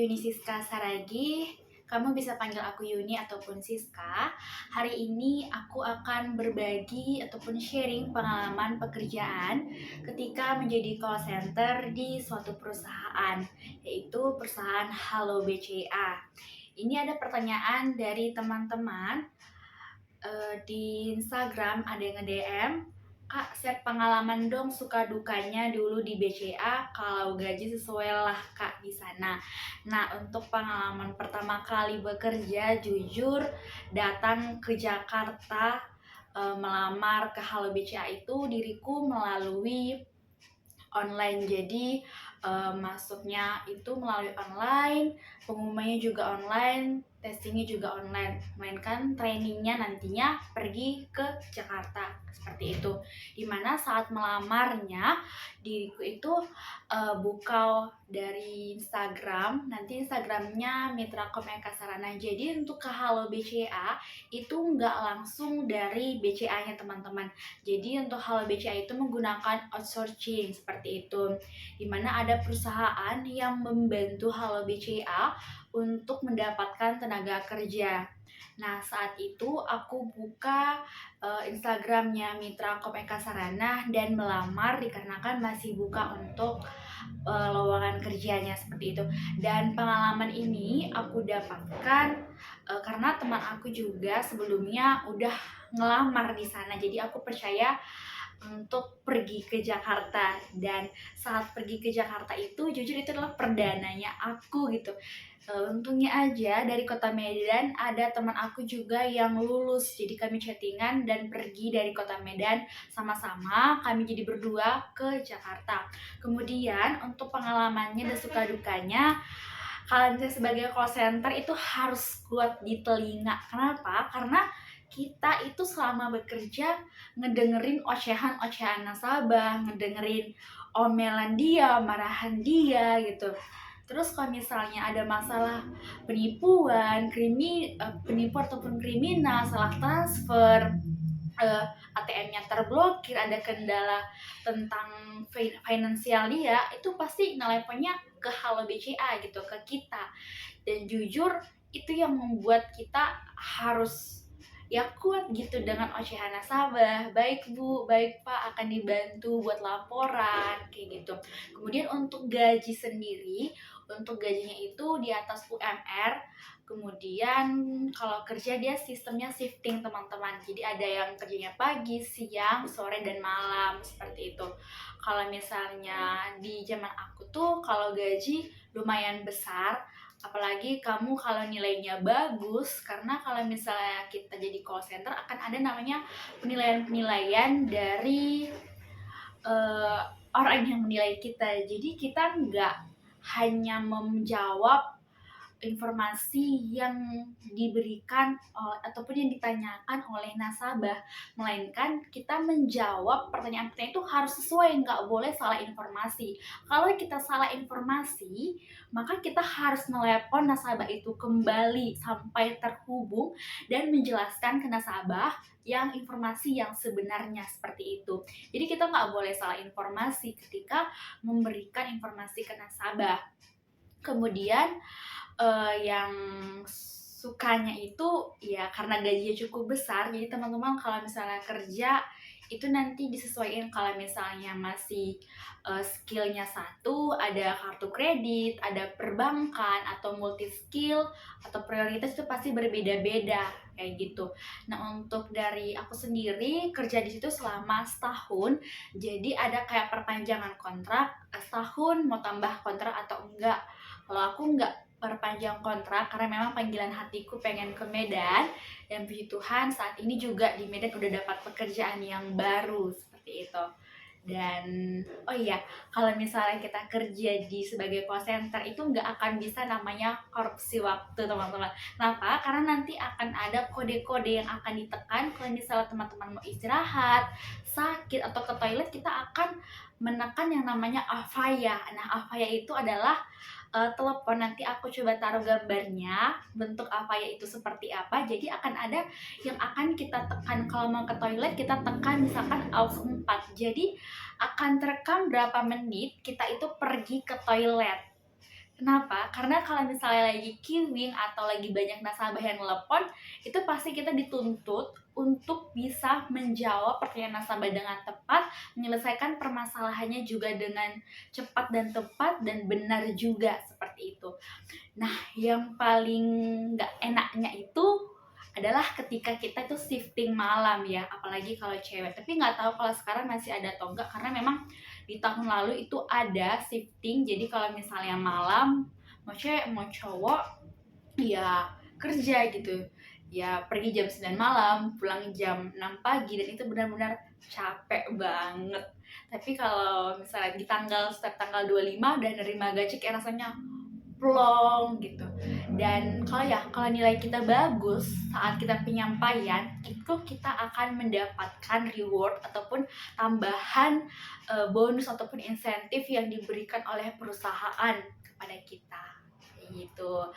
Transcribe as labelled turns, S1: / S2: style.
S1: Yuni Siska Saragi. Kamu bisa panggil aku Yuni ataupun Siska. Hari ini aku akan berbagi ataupun sharing pengalaman pekerjaan ketika menjadi call center di suatu perusahaan, yaitu perusahaan Halo BCA. Ini ada pertanyaan dari teman-teman di Instagram, ada yang nge-DM, Kak, share pengalaman dong suka dukanya dulu di BCA, kalau gaji sesuai lah Kak di sana. Nah, untuk pengalaman pertama kali bekerja, jujur datang ke Jakarta melamar ke Halo BCA itu diriku melalui online. Jadi masuknya itu melalui online, pengumumannya juga online, testingnya juga online, melainkan trainingnya nantinya pergi ke Jakarta seperti itu. Dimana saat melamarnya diriku itu buka dari Instagram, nanti Instagramnya Mitrakom Eka Sarana. Jadi untuk ke Halo BCA itu nggak langsung dari BCA-nya teman-teman. Jadi untuk Halo BCA itu menggunakan outsourcing seperti itu, dimana ada perusahaan yang membantu Halo BCA untuk mendapatkan tenaga kerja. Nah, saat itu aku buka Instagramnya Mitrakom Eka Sarana dan melamar dikarenakan masih buka untuk lowongan kerjanya seperti itu. Dan pengalaman ini aku dapatkan karena teman aku juga sebelumnya udah ngelamar di sana. Jadi aku percaya untuk pergi ke Jakarta, dan saat pergi ke Jakarta itu jujur itu adalah perdananya aku gitu. Untungnya aja dari kota Medan ada teman aku juga yang lulus, jadi kami chattingan dan pergi dari kota Medan sama-sama, kami jadi berdua ke Jakarta. Kemudian untuk pengalamannya dan suka dukanya, kalian sebagai call center itu harus kuat di telinga. Kenapa? Karena kita itu selama bekerja ngedengerin ocehan-ocehan nasabah, ngedengerin omelan dia, marahan dia gitu. Terus kalau misalnya ada masalah penipuan, penipu ataupun kriminal, salah transfer, ATM-nya terblokir, ada kendala tentang finansial dia, itu pasti neleponnya ke Halo BCA gitu, ke kita. Dan jujur itu yang membuat kita harus ya kuat gitu dengan ocehan nasabah, baik bu, baik pak, akan dibantu buat laporan kayak gitu. Kemudian untuk gaji sendiri, untuk gajinya itu di atas UMR. Kemudian kalau kerja dia sistemnya shifting teman-teman, jadi ada yang kerjanya pagi, siang, sore, dan malam seperti itu. Kalau misalnya di zaman aku tuh kalau gaji lumayan besar, apalagi kamu kalau nilainya bagus, karena kalau misalnya kita jadi call center akan ada namanya penilaian-penilaian dari orang yang menilai kita. Jadi kita nggak hanya menjawab informasi yang diberikan ataupun yang ditanyakan oleh nasabah, melainkan kita menjawab pertanyaan-pertanyaan itu harus sesuai, nggak boleh salah informasi. Kalau kita salah informasi, maka kita harus melepon nasabah itu kembali sampai terhubung dan menjelaskan ke nasabah yang informasi yang sebenarnya seperti itu. Jadi kita nggak boleh salah informasi ketika memberikan informasi ke nasabah. Kemudian yang sukanya itu ya karena gajinya cukup besar, jadi teman-teman kalau misalnya kerja itu nanti disesuaikan. Kalau misalnya masih skillnya satu, ada kartu kredit, ada perbankan atau multi skill atau prioritas itu pasti berbeda-beda kayak gitu. Nah, untuk dari aku sendiri kerja di situ selama setahun, jadi ada kayak perpanjangan kontrak setahun, mau tambah kontrak atau enggak. Kalau aku enggak perpanjang kontrak karena memang panggilan hatiku pengen ke Medan, dan puji Tuhan saat ini juga di Medan udah dapat pekerjaan yang baru seperti itu. Dan oh iya, kalau misalnya kita kerja di sebagai call center itu nggak akan bisa namanya korupsi waktu teman-teman. Kenapa? Karena nanti akan ada kode-kode yang akan ditekan. Kalau misalnya teman-teman mau istirahat, sakit, atau ke toilet, kita akan menekan yang namanya Avaya. Nah, Avaya itu adalah telepon. Nanti aku coba taruh gambarnya bentuk Avaya itu seperti apa. Jadi akan ada yang akan kita tekan. Kalau mau ke toilet kita tekan misalkan AUX 4, jadi akan terekam berapa menit kita itu pergi ke toilet. Kenapa? Karena kalau misalnya lagi queuing atau lagi banyak nasabah yang telepon, itu pasti kita dituntut untuk bisa menjawab pertanyaan nasabah dengan tepat, menyelesaikan permasalahannya juga dengan cepat dan tepat dan benar juga seperti itu. Nah, yang paling nggak enaknya itu adalah ketika kita tuh shifting malam ya, apalagi kalau cewek. Tapi nggak tahu kalau sekarang masih ada atau enggak, karena memang di tahun lalu itu ada shifting. Jadi kalau misalnya malam, mau cewek mau cowok, ya kerja gitu. Ya pergi jam 9 malam, pulang jam 6 pagi, dan itu benar-benar capek banget. Tapi kalau misalnya di setiap tanggal 25 udah nerima gaji, kayak rasanya plong gitu. Dan kalau nilai kita bagus saat kita penyampaian, itu kita akan mendapatkan reward ataupun tambahan bonus ataupun insentif yang diberikan oleh perusahaan kepada kita, gitu.